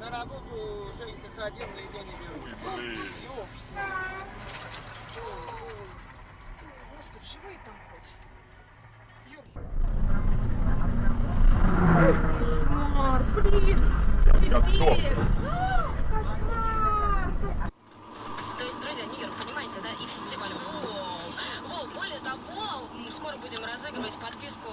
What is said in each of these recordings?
на работу Женька ходил, но его не берут. Господи, живые там хоть? Кошмар, блин! Пипец! Кошмар! То есть, друзья, Нью-Йорк, понимаете, да, и фестиваль. Более того, мы скоро будем разыгрывать подписку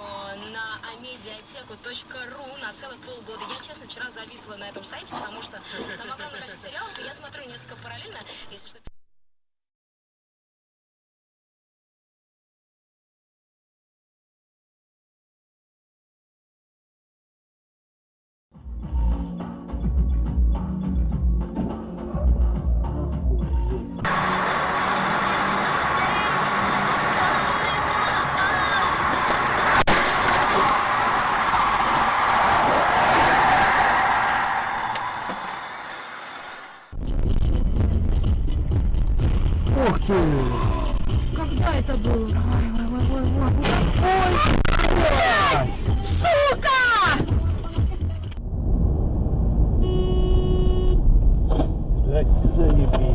на amediateku.ru на целых полгода. Я, честно, вчера зависла на этом сайте, потому что там огромное количество сериалов, и я смотрю несколько параллельно, если что. Ух ты! Когда это было? Ой, сука! Заебись.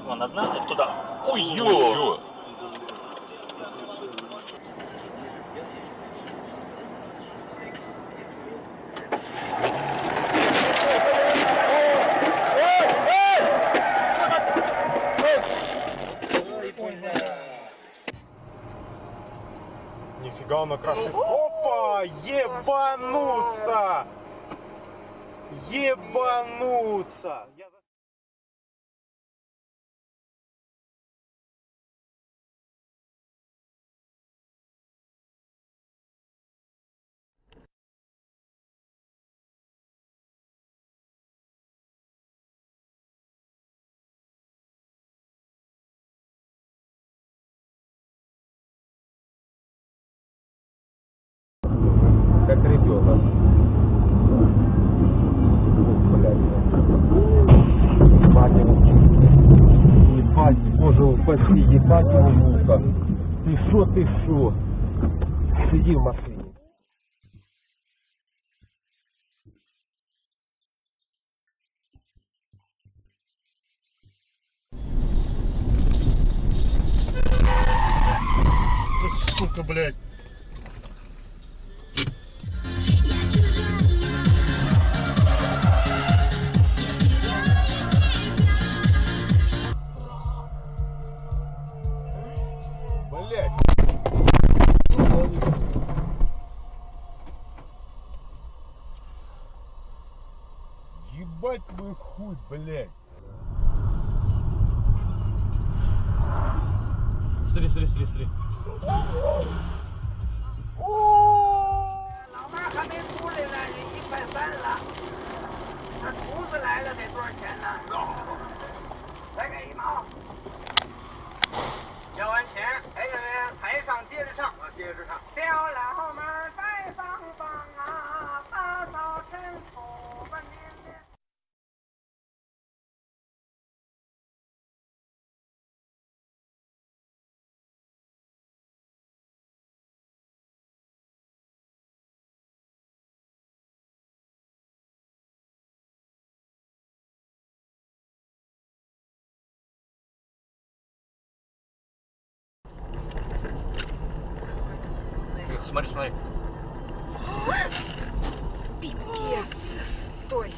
Вон одна, туда. Ой-ё! Нифига он накрашен. Опа! Ебануться! Ебануться! Как ребенок. Ебать, боже упаси, ебать его мука. Ты шо? Сиди в машине. Сука, блядь. Блядь. Ебать твой хуй, блядь. Смотри. 老妈还没出来呢，1块3了。那厨子来了得多少钱呢？再给1毛。交完钱，哎呀们，台上接着唱，接着唱。小老妹儿在上方啊，打扫尘土吧年年。Смотри, смотри. Пипец, стой.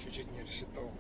Чуть-чуть не рассчитал.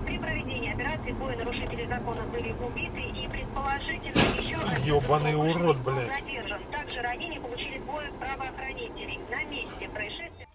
При проведении операции двое нарушителей закона были убиты и предположительно еще один Ёбаный урод, блядь. задержан. Также ранения получили двое правоохранителей. На месте происшествия.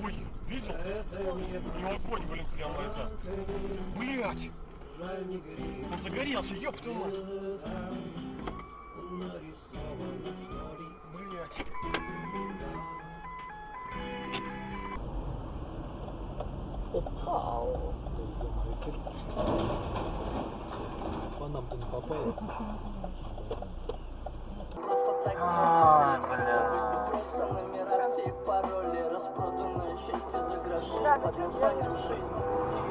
Ой, видел? У него огонь, блин, прямо это. Блять! Он загорелся, ёб твою мать! Блять! По нам-то не попало. Просто номера, все пароли, распроданное счастье за гроши, под названием жизнь.